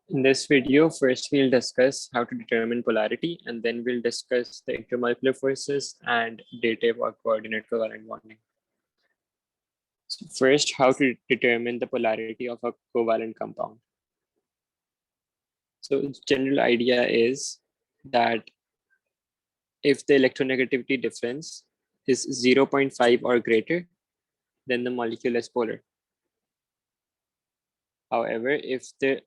In this video, first we'll discuss how to determine polarity, and then we'll discuss the intermolecular forces and dative or coordinate covalent bonding. So first, how to determine the polarity of a covalent compound. So the general idea is that if the electronegativity difference is 0.5 or greater, then the molecule is polar. However, if the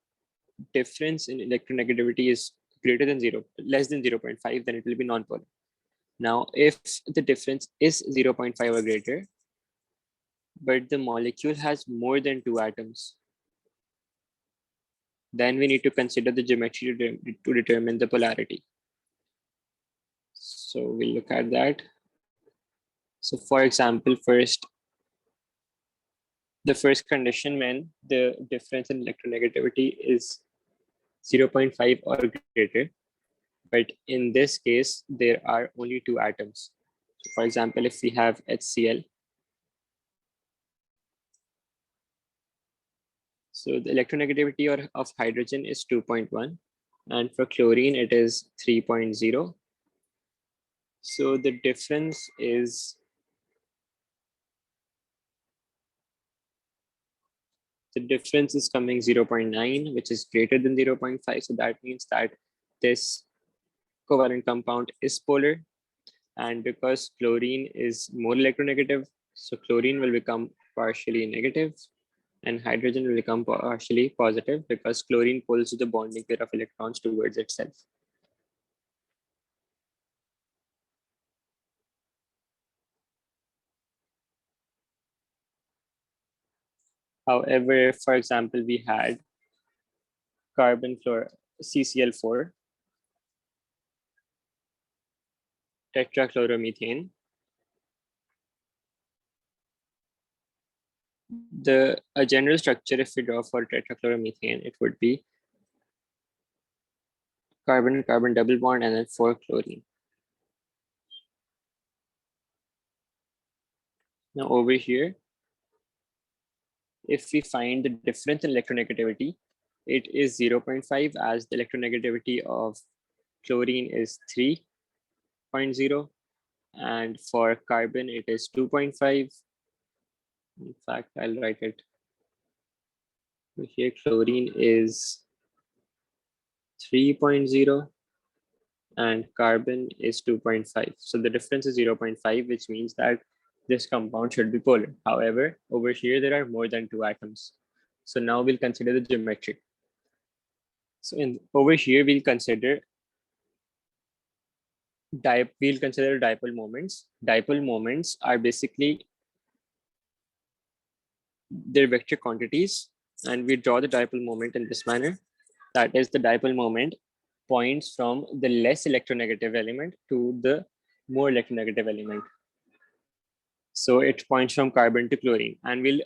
difference in electronegativity is greater than less than 0.5, then it will be nonpolar. Now, if the difference is 0.5 or greater, but the molecule has more than 2 atoms, then we need to consider the geometry to determine the polarity. So we'll look at that. So for example, the first condition when the difference in electronegativity is 0.5 or greater, but in this case, there are only 2 atoms. So for example, if we have HCl, so the electronegativity of hydrogen is 2.1, and for chlorine it is 3.0. So the difference is coming 0.9, which is greater than 0.5. So that means that this covalent compound is polar, and because chlorine is more electronegative, so chlorine will become partially negative and hydrogen will become partially positive because chlorine pulls the bonding pair of electrons towards itself. However, for example, we had CCl4, tetrachloromethane. A general structure, if we draw for tetrachloromethane, it would be carbon-carbon double bond and then 4 chlorine. Now over here, if we find the difference in electronegativity, it is 0.5 as the electronegativity of chlorine is 3.0, and for carbon it is 2.5. In fact, I'll write it here. Chlorine is 3.0 and carbon is 2.5. So the difference is 0.5, which means that this compound should be polar. However, over here there are more than 2 atoms. So now we'll consider the geometry. So over here we'll consider dipole moments. Dipole moments are basically their vector quantities, and we draw the dipole moment in this manner. That is, the dipole moment points from the less electronegative element to the more electronegative element. So it points from carbon to chlorine, and we'll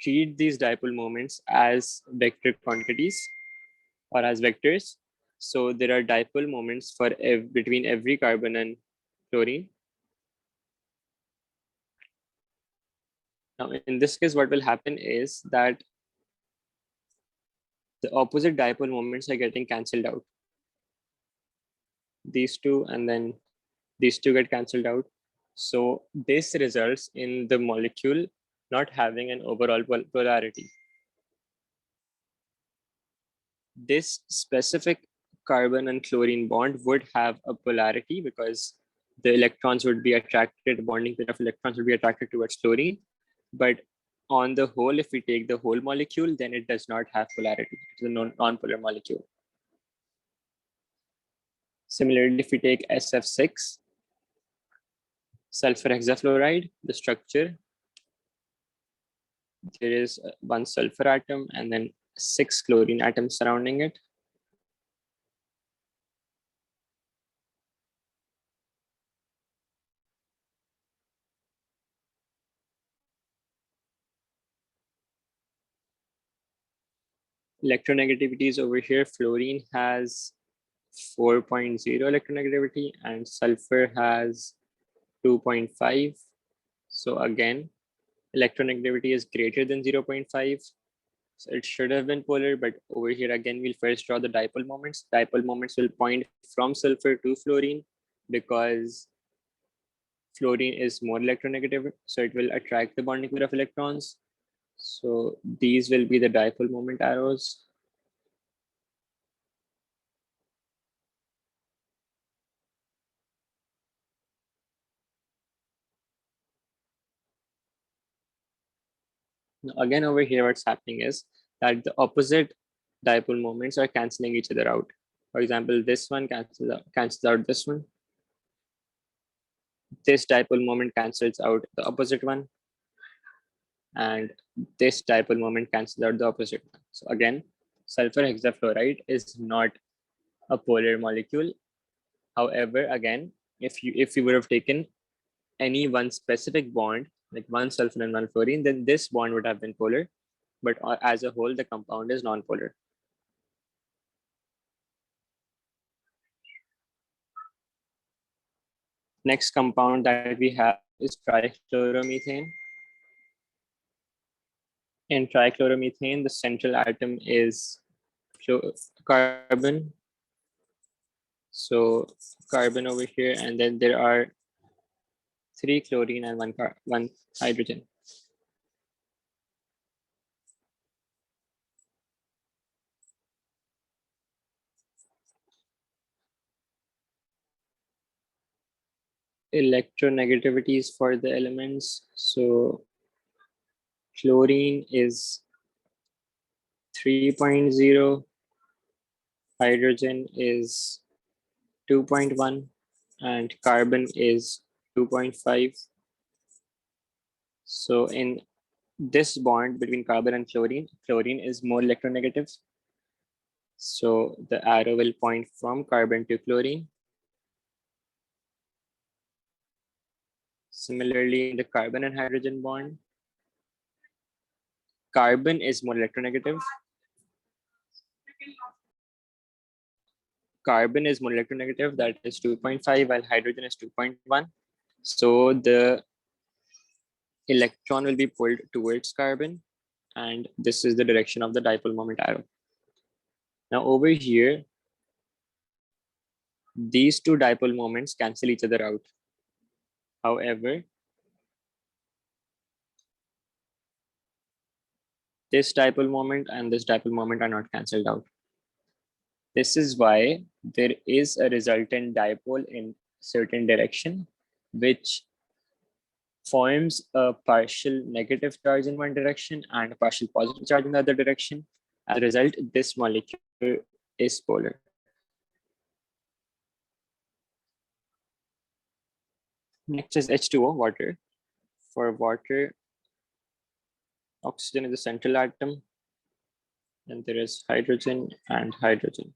treat these dipole moments as vector quantities or as vectors. So there are dipole moments for between every carbon and chlorine. Now, in this case, what will happen is that the opposite dipole moments are getting cancelled out. These two and then these two get cancelled out. So this results in the molecule not having an overall polarity. This specific carbon and chlorine bond would have a polarity because the electrons would be attracted, the bonding pair of electrons would be attracted towards chlorine. But on the whole, if we take the whole molecule, then it does not have polarity. It's a non-polar molecule. Similarly, if we take SF6, sulfur hexafluoride, the structure, there is one sulfur atom and then 6 chlorine atoms surrounding it. Electronegativity is over here. Fluorine has 4.0 electronegativity and sulfur has 2.5. So again, electronegativity is greater than 0.5. So it should have been polar, but over here again, we'll first draw the dipole moments. Dipole moments will point from sulfur to fluorine because fluorine is more electronegative, so it will attract the bonding pair of electrons. So these will be the dipole moment arrows. Now, again, over here, what's happening is that the opposite dipole moments are canceling each other out. For example, this one cancels out this one. This dipole moment cancels out the opposite one, and this dipole moment cancels out the opposite one. So again, sulfur hexafluoride is not a polar molecule. However, again, if you would have taken any one specific bond, like one sulfur and one fluorine, then this bond would have been polar. But as a whole, the compound is non-polar. Next compound that we have is trichloromethane. In trichloromethane, the central atom is carbon. So carbon over here, and then there are 3 chlorine and one hydrogen. Electronegativities for the elements. So chlorine is 3.0, hydrogen is 2.1, and carbon is 2.5. So in this bond between carbon and chlorine is more electronegative. So the arrow will point from carbon to chlorine. Similarly, in the carbon and hydrogen bond, carbon is more electronegative. Carbon is more electronegative, that is 2.5, while hydrogen is 2.1. So the electron will be pulled towards carbon, and this is the direction of the dipole moment arrow. Now over here, these two dipole moments cancel each other out. However, this dipole moment and this dipole moment are not cancelled out. This is why there is a resultant dipole in certain direction, which forms a partial negative charge in one direction and a partial positive charge in the other direction. As a result, this molecule is polar. Next is H2O, water. For water, oxygen is the central atom, and there is hydrogen and hydrogen.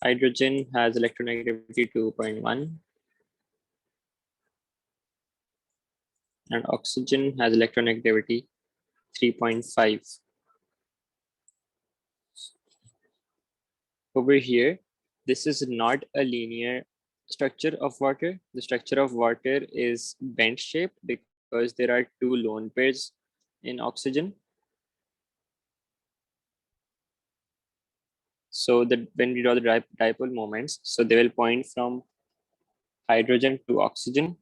Hydrogen has electronegativity 2.1, and oxygen has electronegativity 3.5. Over here, this is not a linear structure of water. The structure of water is bent shaped because there are two lone pairs in oxygen. So that when we draw the dipole moments, so they will point from hydrogen to oxygen.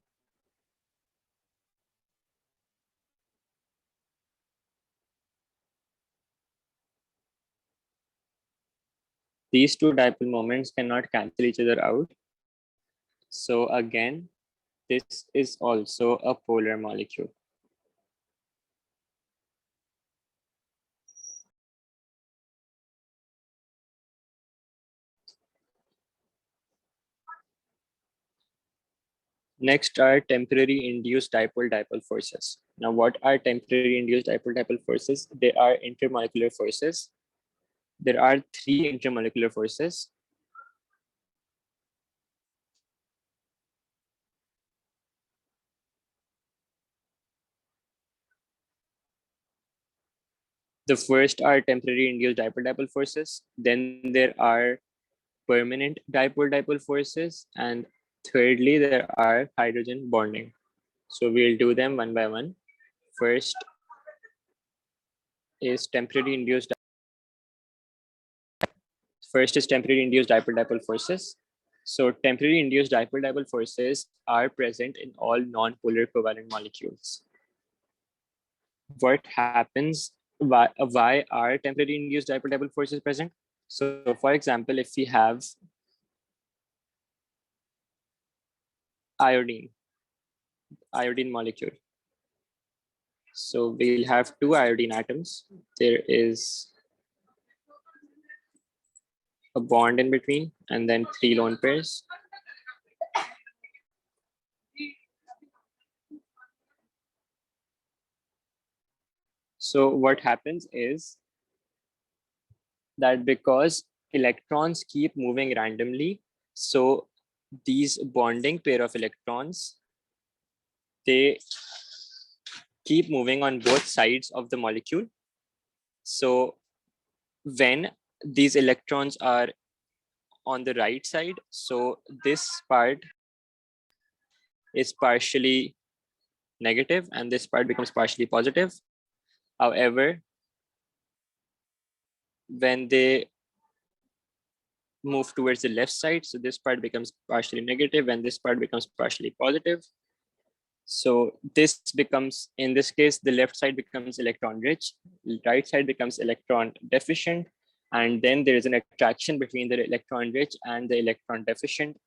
These two dipole moments cannot cancel each other out. So again, this is also a polar molecule. Next are temporary induced dipole-dipole forces. Now, what are temporary induced dipole-dipole forces? They are intermolecular forces. There are 3 intermolecular forces. The first are temporary induced dipole-dipole forces. Then there are permanent dipole-dipole forces, and Thirdly, there are hydrogen bonding. So we'll do them one by one. First is temporary induced. First is temporary induced dipole-dipole forces. So temporary induced dipole-dipole forces are present in all non-polar covalent molecules. What happens? Why are temporary induced dipole-dipole forces present? So for example, if we have iodine molecule, so we'll have two iodine atoms. There is a bond in between and then three lone pairs. So what happens is that because electrons keep moving randomly, so these bonding pair of electrons, they keep moving on both sides of the molecule. So when these electrons are on the right side, so this part is partially negative and this part becomes partially positive. However, when they move towards the left side, so this part becomes partially negative and this part becomes partially positive. So this becomes, in this case, the left side becomes electron rich, right side becomes electron deficient, and then there is an attraction between the electron rich and the electron deficient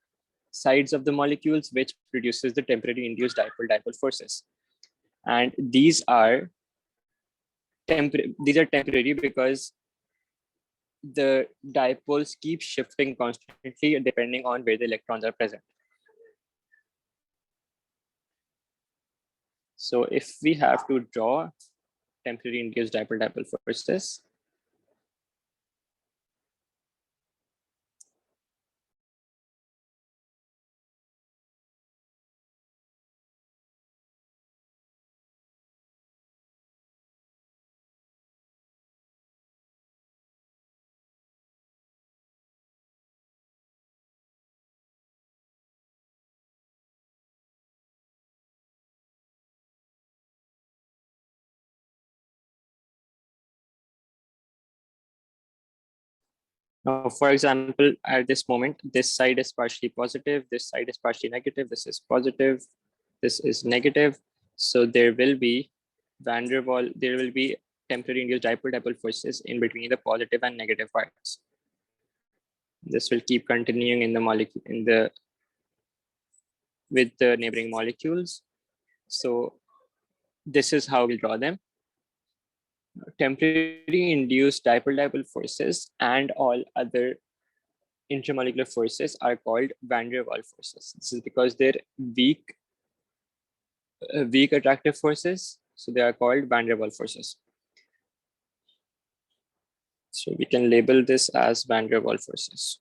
sides of the molecules, which produces the temporary induced dipole-dipole forces. And these are temporary because the dipoles keep shifting constantly depending on where the electrons are present. So if we have to draw temporary induced dipole-dipole forces, now, for example, at this moment, this side is partially positive, this side is partially negative, this is positive, this is negative. So there will be there will be temporary induced dipole-dipole forces in between the positive and negative parts. This will keep continuing in the molecule with the neighboring molecules. So this is how we draw them. Temporary induced dipole-dipole forces and all other intermolecular forces are called van der Waals forces. This is because they're weak attractive forces, so they are called van der Waals forces. So we can label this as van der Waals forces.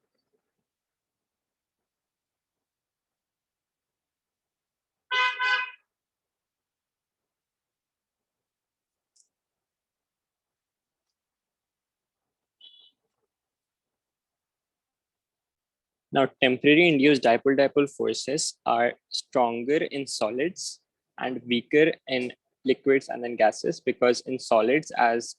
Now, temporary induced dipole-dipole forces are stronger in solids and weaker in liquids and then gases, because in solids, as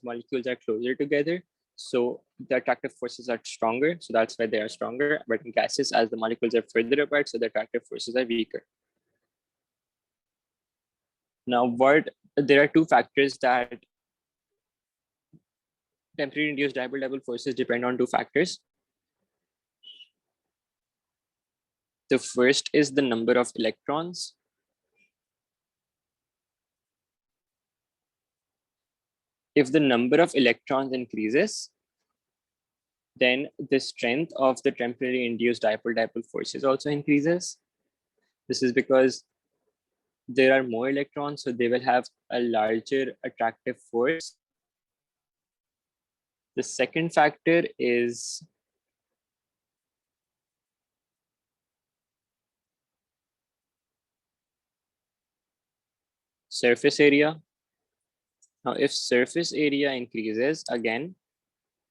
molecules are closer together, so the attractive forces are stronger, so that's why they are stronger. But in gases, as the molecules are further apart, so the attractive forces are weaker. Now, there are two factors that temporary induced dipole-dipole forces depend on. Two factors. The first is the number of electrons. If the number of electrons increases, then the strength of the temporary induced dipole-dipole forces also increases. This is because there are more electrons, so they will have a larger attractive force. The second factor is surface area. Now, if surface area increases, again,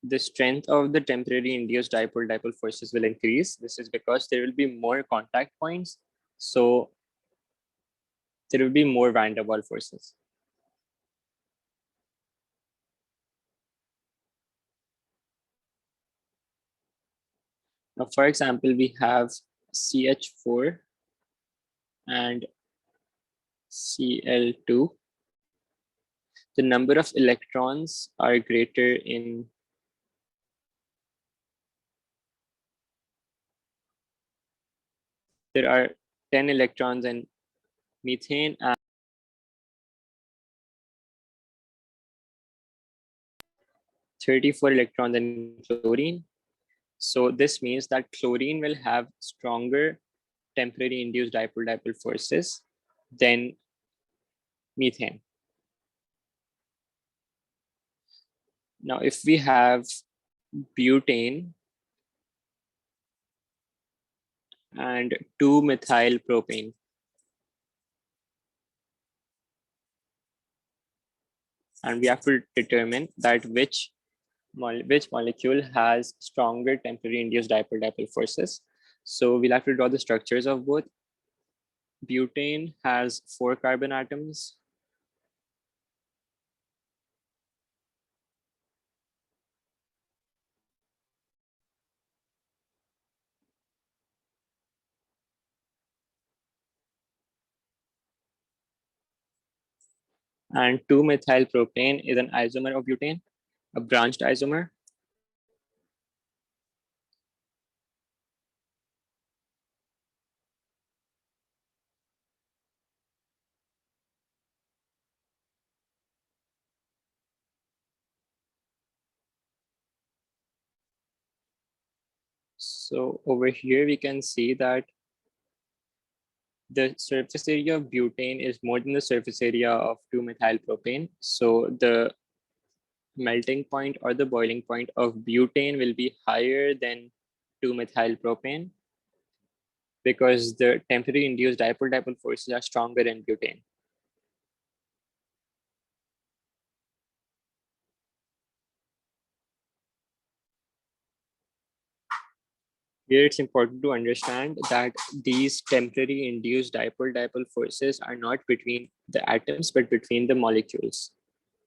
the strength of the temporary induced dipole-dipole forces will increase. This is because there will be more contact points. So there will be more van der Waals forces. Now, for example, we have CH4 and Cl2. The number of electrons are greater in there are 10 electrons in methane and 34 electrons in chlorine. So this means that chlorine will have stronger temporary induced dipole-dipole forces than methane. Now, if we have butane and 2-methyl propane, and we have to determine that which molecule has stronger temporary induced dipole-dipole forces. So we'll have to draw the structures of both. Butane has 4 carbon atoms. And 2-methyl propane is an isomer of butane, a branched isomer. So over here, we can see that the surface area of butane is more than the surface area of 2-methyl propane. So the melting point or the boiling point of butane will be higher than 2-methyl propane because the temporary induced dipole-dipole forces are stronger in butane. Here it's important to understand that these temporary induced dipole-dipole forces are not between the atoms, but between the molecules.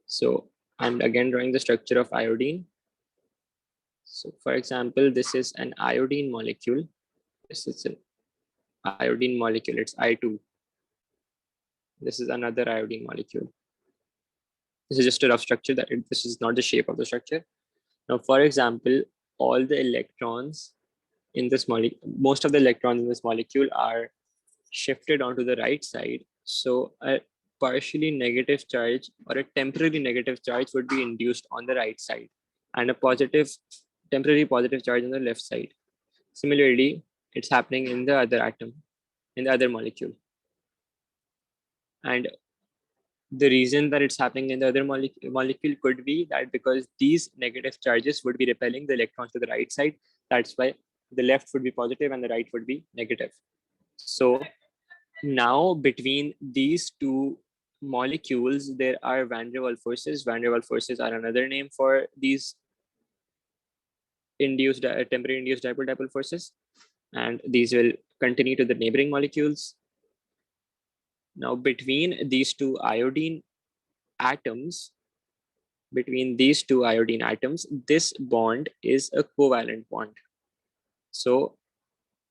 So I'm again drawing the structure of iodine. So for example, this is an iodine molecule. This is an iodine molecule, it's I2. This is another iodine molecule. This is just a rough structure that this is not the shape of the structure. Now, for example, all the electrons in this molecule, most of the electrons in this molecule are shifted onto the right side. So a partially negative charge or a temporary negative charge would be induced on the right side and a temporary positive charge on the left side. Similarly, it's happening in the other atom, in the other molecule. And the reason that it's happening in the other molecule could be that because these negative charges would be repelling the electrons to the right side. That's why the left would be positive and the right would be negative. So now between these two molecules, there are van der Waals forces. Van der Waals forces are another name for these temporary induced dipole-dipole forces. And these will continue to the neighboring molecules. Now between these two iodine atoms, this bond is a covalent bond. So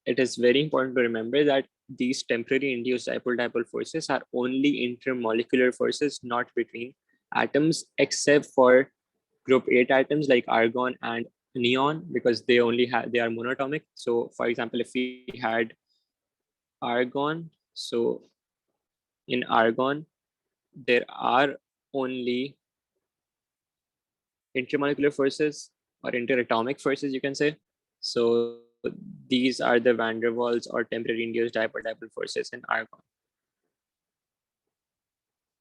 it is very important to remember that these temporary induced dipole-dipole forces are only intermolecular forces, not between atoms, except for group 8 atoms like argon and neon, because they are monatomic. So for example, if we had argon, so in argon, there are only intermolecular forces or interatomic forces, you can say. So these are the van der Waals or temporary induced dipole-dipole forces in argon.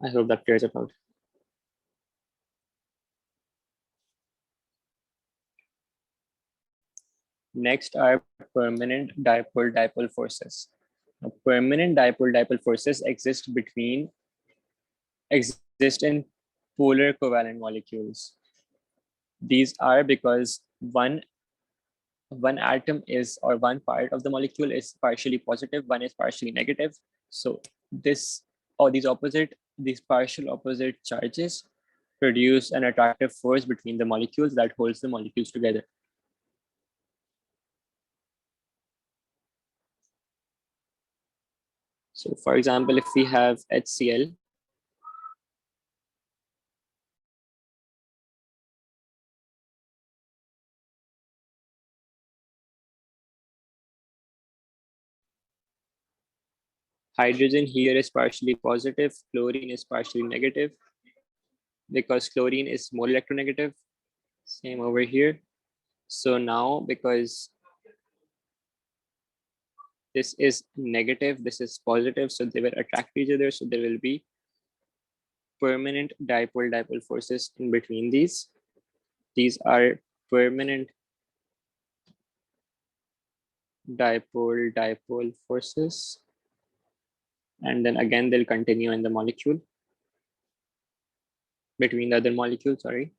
I hope that clears it out. Next are permanent dipole-dipole forces. Now, permanent dipole-dipole forces exist in polar covalent molecules. These are because one atom is, or one part of the molecule is partially positive, one is partially negative. So this, or these partial opposite charges produce an attractive force between the molecules that holds the molecules together. So for example, if we have HCl, hydrogen here is partially positive, chlorine is partially negative, because chlorine is more electronegative. Same over here. So now, because this is negative, this is positive, so they will attract each other. So there will be permanent dipole-dipole forces in between these. These are permanent dipole-dipole forces. And then again, they'll continue in the molecule, between the other molecules, sorry.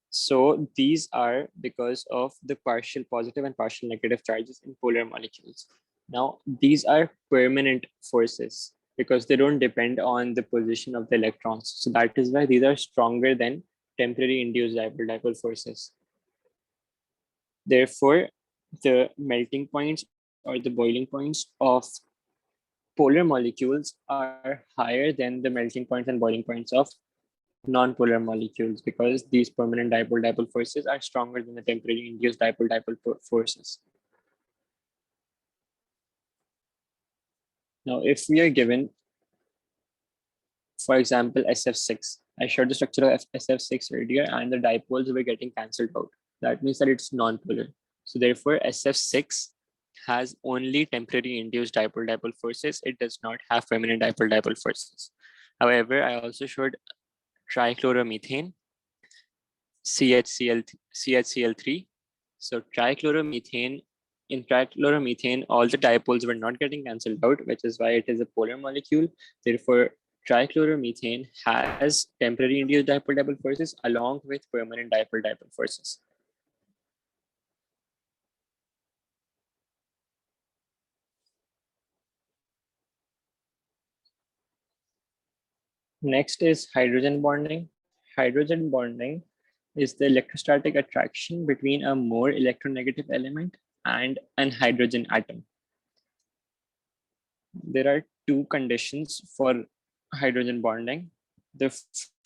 So these are because of the partial positive and partial negative charges in polar molecules. Now, these are permanent forces because they don't depend on the position of the electrons. So that is why these are stronger than temporary induced dipole-dipole forces. Therefore, the melting points or the boiling points of polar molecules are higher than the melting points and boiling points of non-polar molecules, because these permanent dipole-dipole forces are stronger than the temporary induced dipole-dipole forces. Now, if we are given, for example, SF6, I showed the structure of SF6 earlier and the dipoles were getting cancelled out. That means that it's non-polar. So therefore, SF6 has only temporary induced dipole-dipole forces. It does not have permanent dipole-dipole forces. However, I also showed trichloromethane, CHCl3. So trichloromethane, in trichloromethane, all the dipoles were not getting cancelled out, which is why it is a polar molecule. Therefore, trichloromethane has temporary induced dipole-dipole forces along with permanent dipole-dipole forces. Next is hydrogen bonding. Hydrogen bonding is the electrostatic attraction between a more electronegative element and an hydrogen atom. There are two conditions for hydrogen bonding. The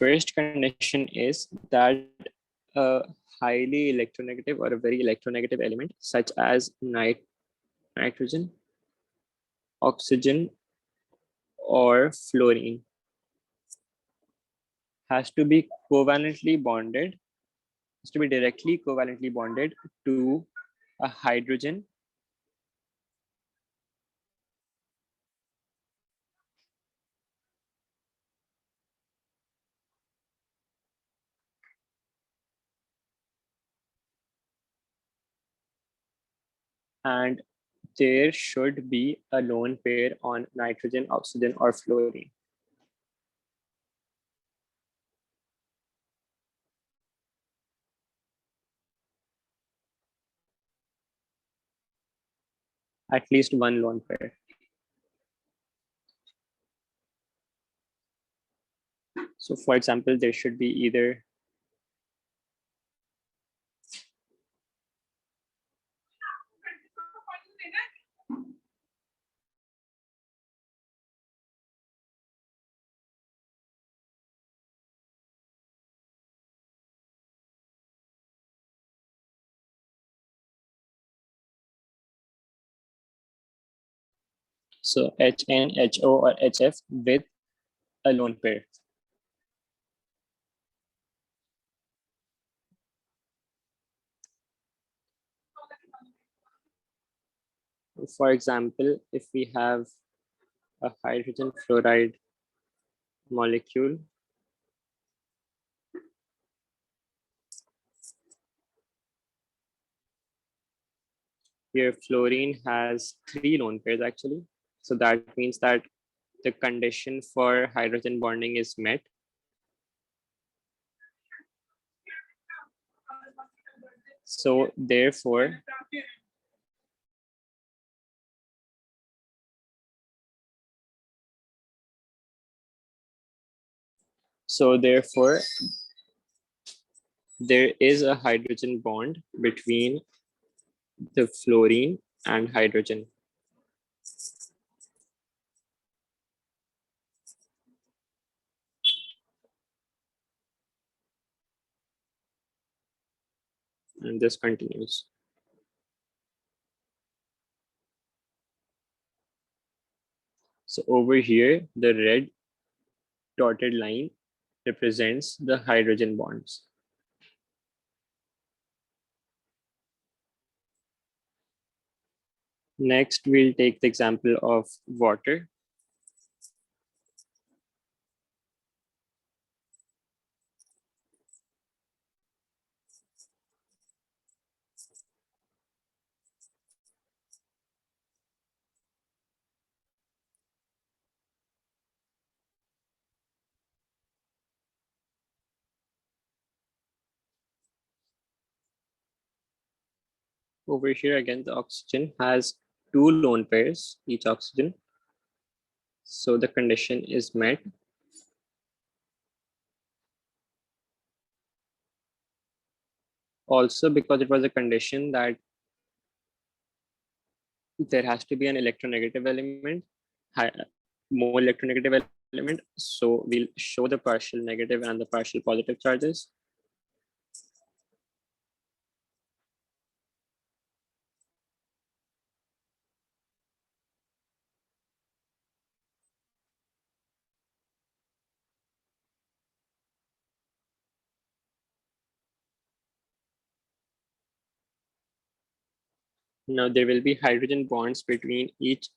first condition is that a highly electronegative or a very electronegative element, such as nitrogen, oxygen, or fluorine, has to be covalently bonded, has to be directly covalently bonded to a hydrogen and there should be a lone pair on nitrogen, oxygen, or fluorine. At least one lone pair. So for example, there should be either so HN, HO, or HF with a lone pair. For example, if we have a hydrogen fluoride molecule, here fluorine has 3 lone pairs actually. So that means that the condition for hydrogen bonding is met. So therefore, there is a hydrogen bond between the fluorine and hydrogen. And this continues. So over here, the red dotted line represents the hydrogen bonds. Next, we'll take the example of water. Over here again, the oxygen has two lone pairs, each oxygen. So the condition is met. Also, because it was a condition that there has to be an electronegative element, more electronegative element. So we'll show the partial negative and the partial positive charges. Now there will be hydrogen bonds between each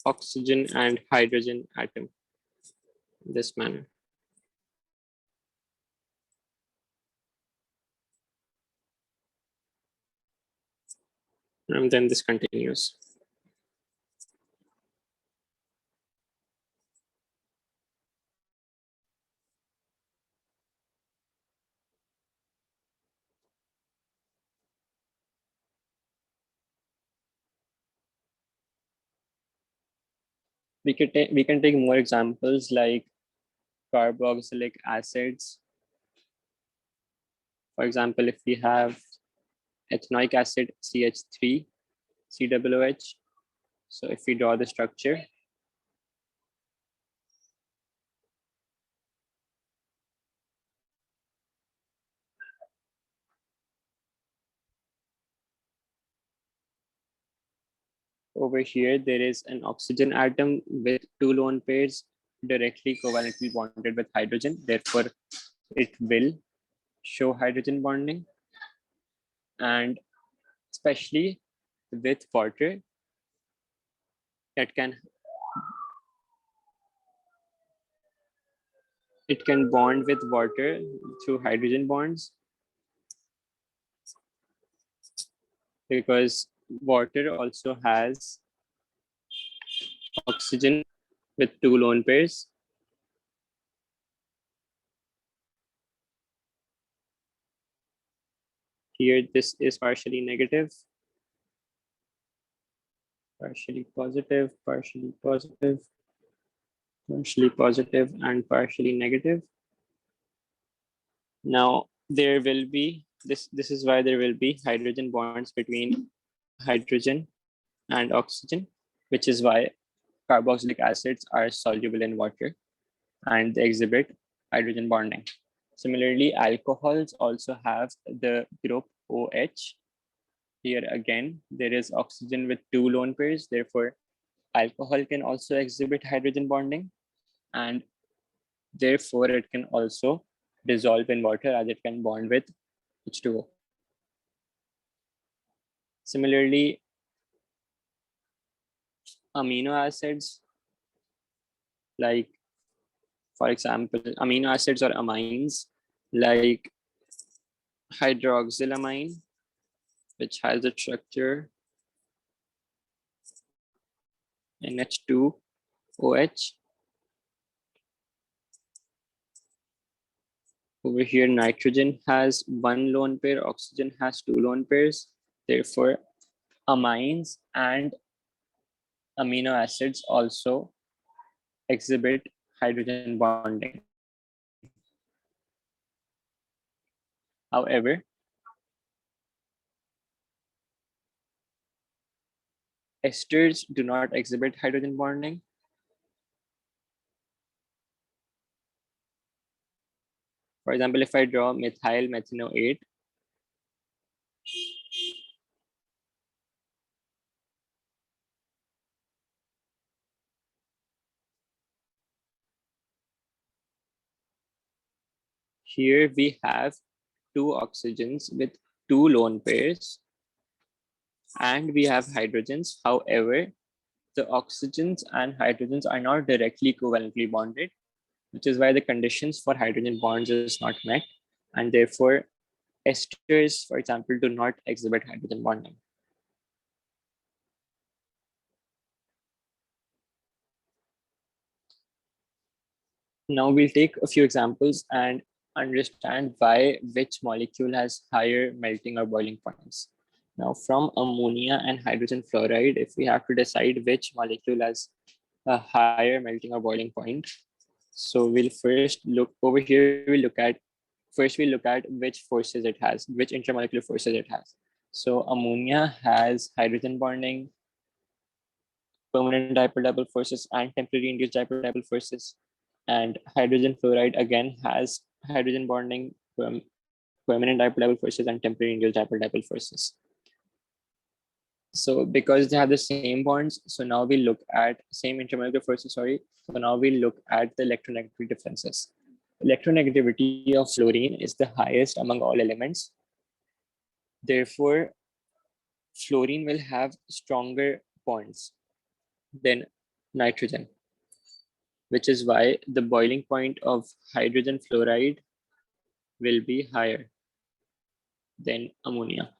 oxygen and hydrogen atom in this manner. And then this continues. We can take more examples like carboxylic acids. For example, if we have ethanoic acid CH3 COOH. So if we draw the structure, over here there is an oxygen atom with two lone pairs directly covalently bonded with hydrogen. Therefore, it will show hydrogen bonding. And especially with water, it can bond with water through hydrogen bonds, because water also has oxygen with two lone pairs. Here this is partially negative, partially positive, partially positive, partially positive, and partially negative. Now there will be this is why there will be hydrogen bonds between hydrogen and oxygen, which is why carboxylic acids are soluble in water and they exhibit hydrogen bonding. Similarly, alcohols also have the group OH. Here again, there is oxygen with two lone pairs. Therefore, alcohol can also exhibit hydrogen bonding, and therefore it can also dissolve in water as it can bond with H2O. Similarly, amino acids, like for example, amino acids or amines like hydroxylamine, which has a structure NH2OH, Over here, nitrogen has one lone pair, oxygen has two lone pairs. Therefore, amines and amino acids also exhibit hydrogen bonding. However, esters do not exhibit hydrogen bonding. For example, if I draw methyl methanoate, here we have two oxygens with two lone pairs, and we have hydrogens. However, the oxygens and hydrogens are not directly covalently bonded, which is why the conditions for hydrogen bonds is not met, and therefore esters, for example, do not exhibit hydrogen bonding. Now we'll take a few examples and understand why which molecule has higher melting or boiling points. Now from ammonia and hydrogen fluoride, if we have to decide which molecule has a higher melting or boiling point, so we'll first look over here, we'll look at which forces it has, which intermolecular forces it has. So ammonia has hydrogen bonding, permanent dipole-dipole forces, and temporary induced dipole-dipole forces. And hydrogen fluoride again has hydrogen bonding, permanent dipole-dipole forces, and temporary induced dipole-dipole forces. So because they have the same bonds, so now we look at same intermolecular forces, sorry. So now we look at the electronegativity differences. Electronegativity of fluorine is the highest among all elements. Therefore, fluorine will have stronger bonds than nitrogen, which is why the boiling point of hydrogen fluoride will be higher than ammonia.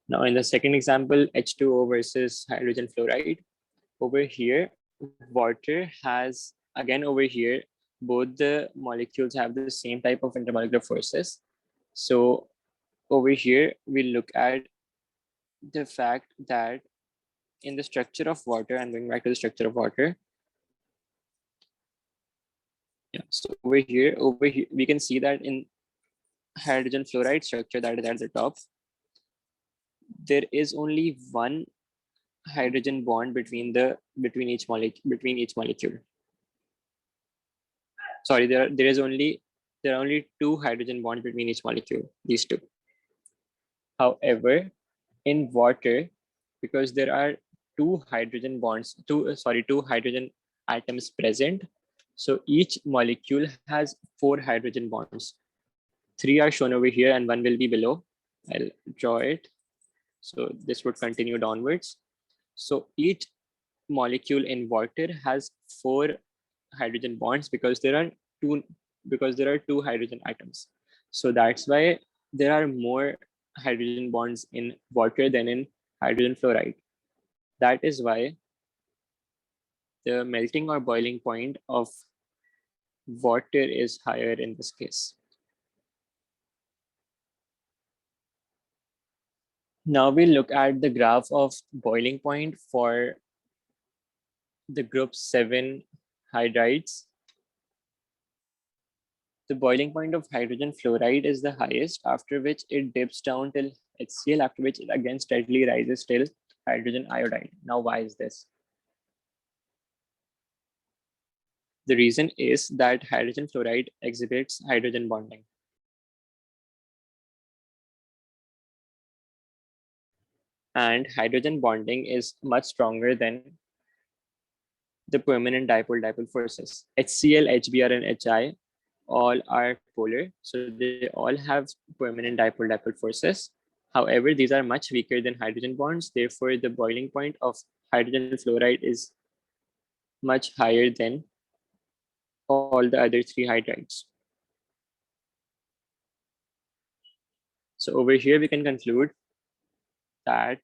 Now in the second example, H2O versus hydrogen fluoride, over here, water has, again over here, both the molecules have the same type of intermolecular forces. So over here, we look at the fact that in the structure of water, and going back to the structure of water, yeah, so over here, we can see that in hydrogen fluoride structure that is at the top, there is only one hydrogen bond between each molecule. Sorry, there are only two hydrogen bonds between each molecule, these two. However, in water, because there are two hydrogen bonds, two hydrogen atoms present, so each molecule has four hydrogen bonds. Three are shown over here and one will be below. I'll draw it. So this would continue downwards. So each molecule in water has four hydrogen bonds because there are two hydrogen atoms. So that's why there are more hydrogen bonds in water than in hydrogen fluoride. That is why the melting or boiling point of water is higher in this case. Now we look at the graph of boiling point for the group 7 hydrides. The boiling point of hydrogen fluoride is the highest, after which it dips down till HCl, after which it again steadily rises till hydrogen iodide. Now, why is this? The reason is that hydrogen fluoride exhibits hydrogen bonding. And hydrogen bonding is much stronger than the permanent dipole-dipole forces. HCl, HBr, and HI all are polar, so they all have permanent dipole-dipole forces. However, these are much weaker than hydrogen bonds. Therefore, the boiling point of hydrogen fluoride is much higher than all the other three hydrides. So over here, we can conclude that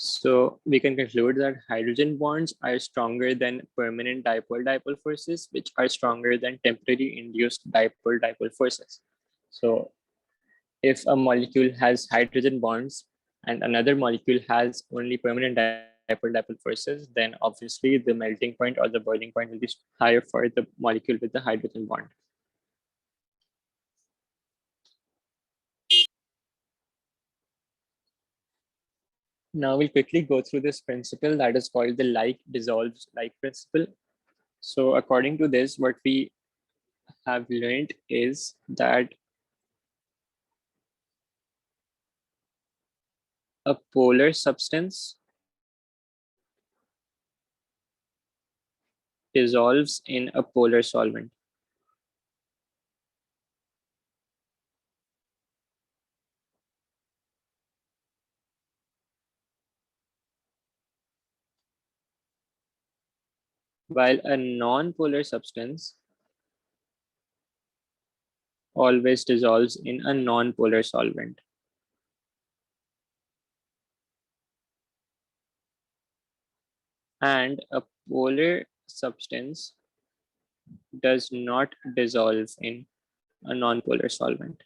So we can conclude that hydrogen bonds are stronger than permanent dipole-dipole forces, which are stronger than temporary induced dipole-dipole forces. So if a molecule has hydrogen bonds and another molecule has only permanent dipole-dipole forces, then obviously the melting point or the boiling point will be higher for the molecule with the hydrogen bond. Now we'll quickly go through this principle that is called the like dissolves like principle. So according to this, what we have learned is that a polar substance dissolves in a polar solvent. While a non-polar substance always dissolves in a non-polar solvent. And a polar substance does not dissolve in a non-polar solvent.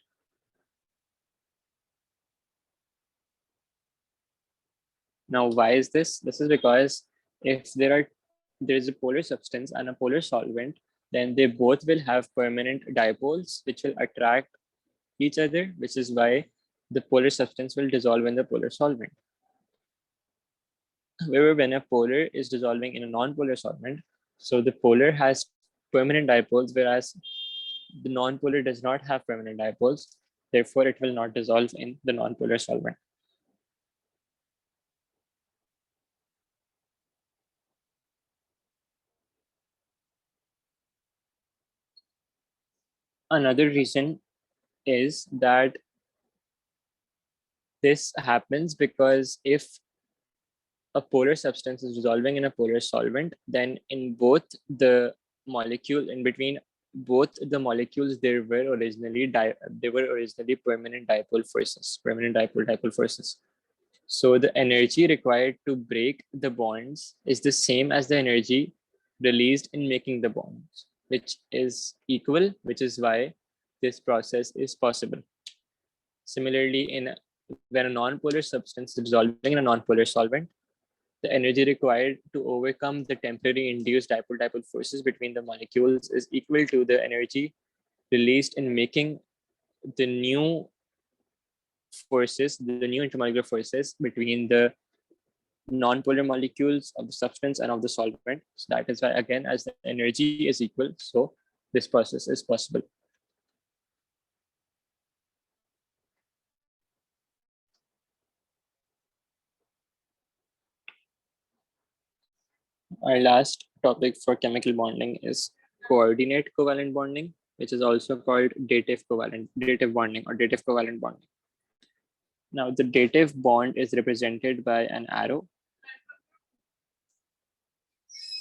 Now, why is this? This is because if there is a polar substance and a polar solvent, then they both will have permanent dipoles which will attract each other, which is why the polar substance will dissolve in the polar solvent. However, when a polar is dissolving in a non-polar solvent, so the polar has permanent dipoles, whereas the non-polar does not have permanent dipoles. Therefore, it will not dissolve in the non-polar solvent. Another reason is that this happens because if a polar substance is dissolving in a polar solvent, then in both the molecule, in between both the molecules, there were originally permanent dipole forces, permanent dipole forces. So the energy required to break the bonds is the same as the energy released in making the bonds, which is equal, which is why this process is possible. Similarly, when a non-polar substance is dissolving in a non-polar solvent, the energy required to overcome the temporary induced dipole-dipole forces between the molecules is equal to the energy released in making the new forces, the new intermolecular forces between the non-polar molecules of the substance and of the solvent. So that is why, again, as the energy is equal, so this process is possible. Our last topic for chemical bonding is coordinate covalent bonding, which is also called dative bonding or dative covalent bonding. Now, the dative bond is represented by an arrow.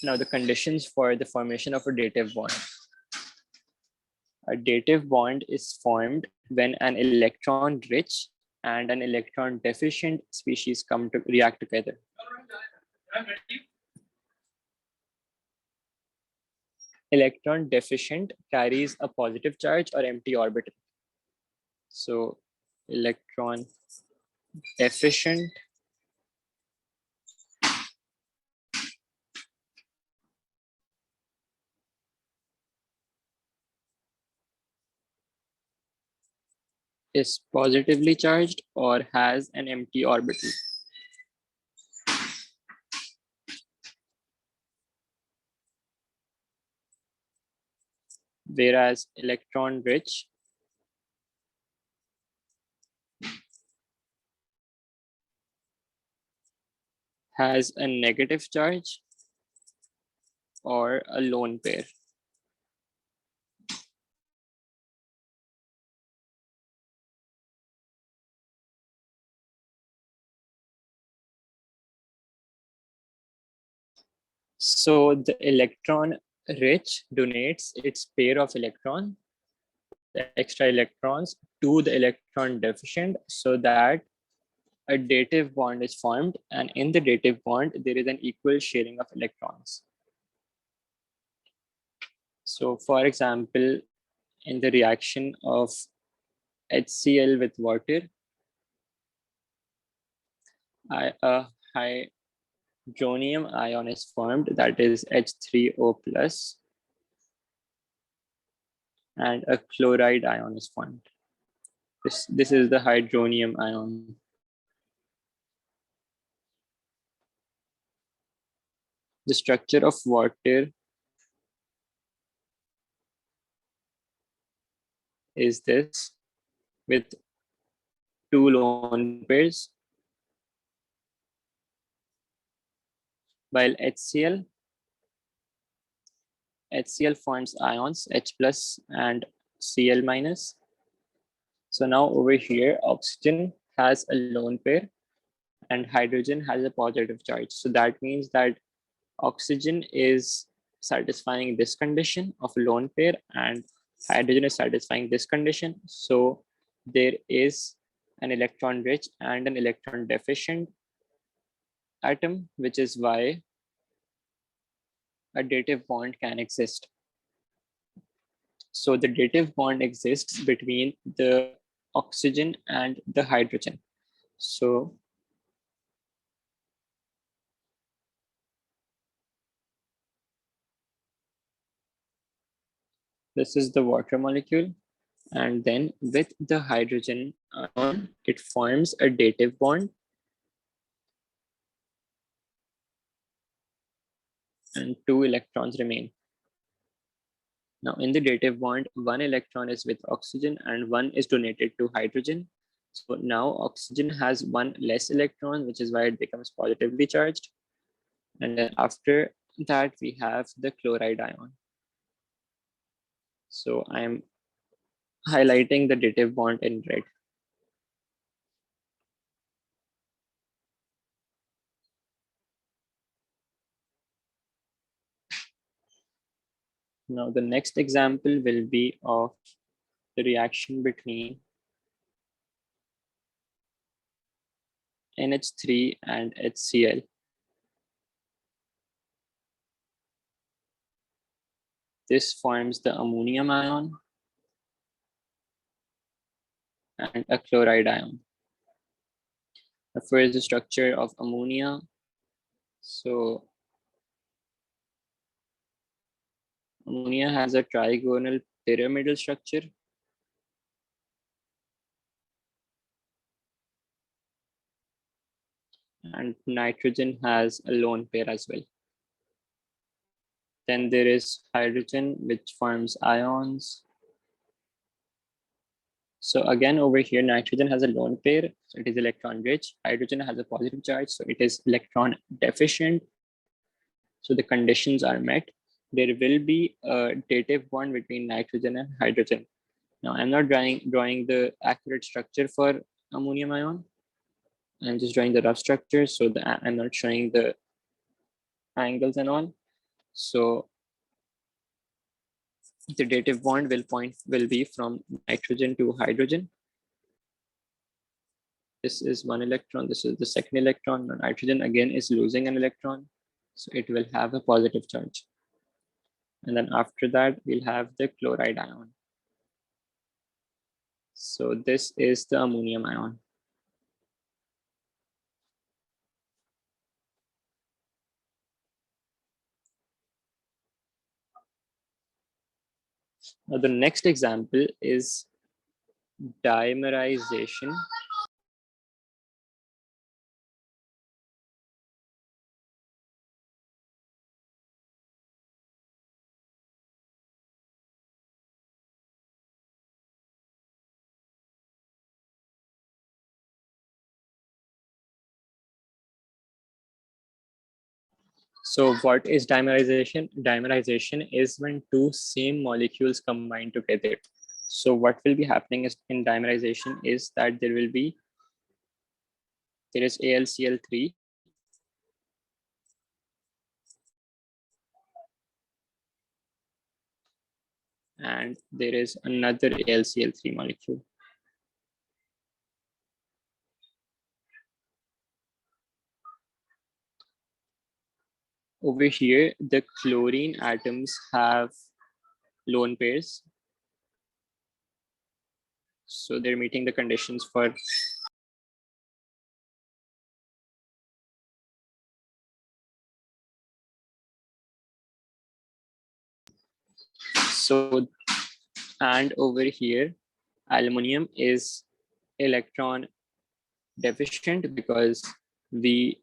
Now, the conditions for the formation of a dative bond. A dative bond is formed when an electron rich and an electron deficient species come to react together. Electron deficient carries a positive charge or empty orbital. So electron deficient is positively charged or has an empty orbital. Whereas electron rich has a negative charge or a lone pair. So the electron rich donates its pair of electron, the extra electrons, to the electron deficient so that a dative bond is formed, and in the dative bond, there is an equal sharing of electrons. So for example, in the reaction of HCl with water, a hydronium ion is formed, that is H3O plus, and a chloride ion is formed. This is the hydronium ion. The structure of water is this, with two lone pairs, while HCl forms ions H plus and Cl minus. So now over here, oxygen has a lone pair and hydrogen has a positive charge. So that means that oxygen is satisfying this condition of lone pair and hydrogen is satisfying this condition. So there is an electron rich and an electron deficient atom, which is why a dative bond can exist. So the dative bond exists between the oxygen and the hydrogen. So this is the water molecule. And then with the hydrogen ion, it forms a dative bond. And two electrons remain. Now in the dative bond, one electron is with oxygen and one is donated to hydrogen. So now oxygen has one less electron, which is why it becomes positively charged. And then after that, we have the chloride ion. So I'm highlighting the dative bond in red. Now the next example will be of the reaction between NH3 and HCl. This forms the ammonium ion and a chloride ion. First, the structure of ammonia. So ammonia has a trigonal pyramidal structure. And nitrogen has a lone pair as well. Then there is hydrogen, which forms ions. So again, over here, nitrogen has a lone pair, so it is electron rich. Hydrogen has a positive charge, so it is electron deficient. So the conditions are met. There will be a dative bond between nitrogen and hydrogen. Now I'm not drawing the accurate structure for ammonium ion. I'm just drawing the rough structure, so I'm not showing the angles and all. So the dative bond will be from nitrogen to hydrogen. This is one electron, this is the second electron. Nitrogen again is losing an electron, so it will have a positive charge. And then after that, we'll have the chloride ion. So this is the ammonium ion. Now the next example is dimerization. So what is dimerization? Dimerization is when two same molecules combine together. So what will be happening is in dimerization is that there is AlCl3 and there is another AlCl3 molecule. Over here, the chlorine atoms have lone pairs. So they're meeting the conditions for so, and over here, aluminum is electron deficient because we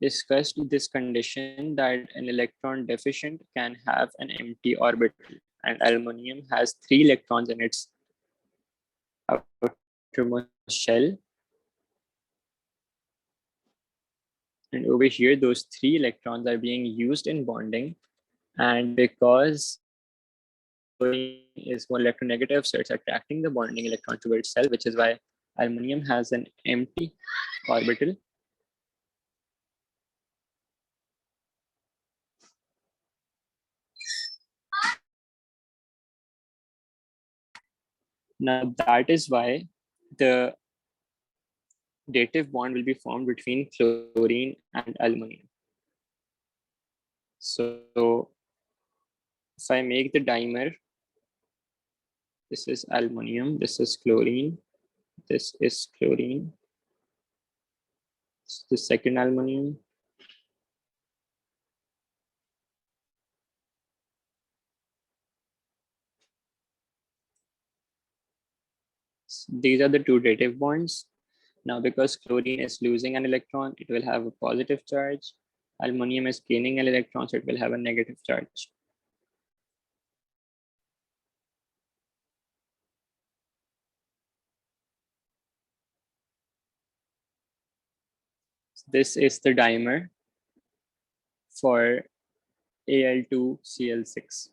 discussed this condition that an electron deficient can have an empty orbital, and aluminum has 3 electrons in its outermost shell. And over here, those 3 electrons are being used in bonding. And because chlorine is more electronegative, so it's attracting the bonding electron to itself, which is why aluminum has an empty orbital. Now that is why the dative bond will be formed between chlorine and aluminum. So if I make the dimer, this is aluminum, this is chlorine, this is chlorine, this is the second aluminum, these are the two dative bonds. Now, because chlorine is losing an electron, it will have a positive charge. Aluminum is gaining an electron, so it will have a negative charge. This is the dimer for Al2Cl6.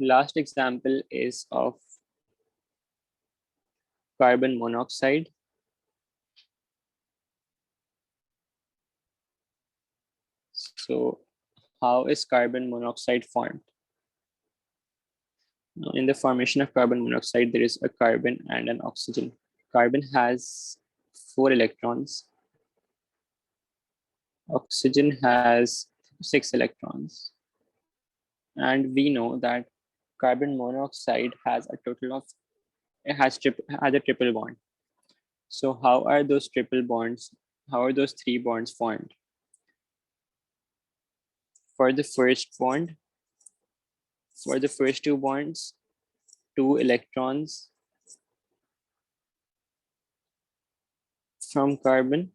Last example is of carbon monoxide. So how is carbon monoxide formed? Now, in the formation of carbon monoxide, there is a carbon and an oxygen. Carbon has 4 electrons. Oxygen has 6 electrons. And we know that carbon monoxide has a total of, it has a triple bond. So how are those triple bonds, how are those 3 bonds formed? For the first bond, for the first 2 bonds, 2 electrons from carbon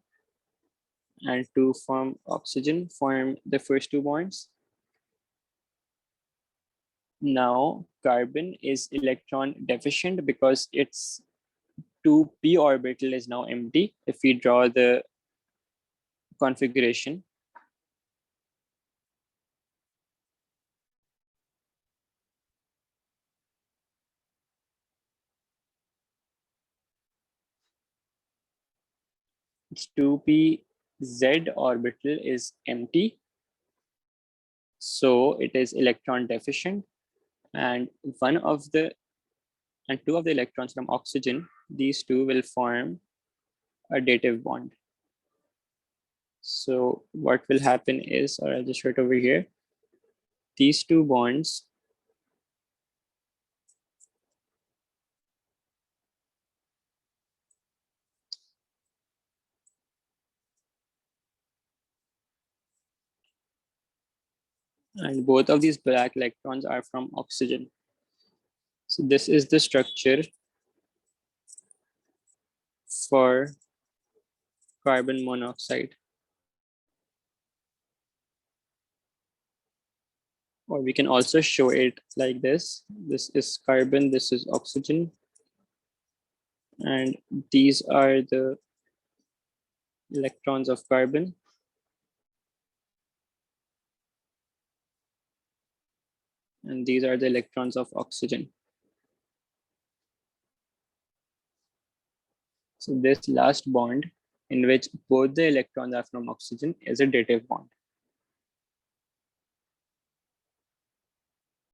and 2 from oxygen form the first 2 bonds. Now carbon is electron deficient because its 2p orbital is now empty. If we draw the configuration, its 2p z orbital is empty, so it is electron deficient, and 2 of the electrons from oxygen, these 2 will form a dative bond. So what will happen is, or I'll just write over here, these 2 bonds and both of these black electrons are from oxygen. So this is the structure for carbon monoxide. Or we can also show it like this. This is carbon, this is oxygen. And these are the electrons of carbon. And these are the electrons of oxygen. So this last bond, in which both the electrons are from oxygen, is a dative bond.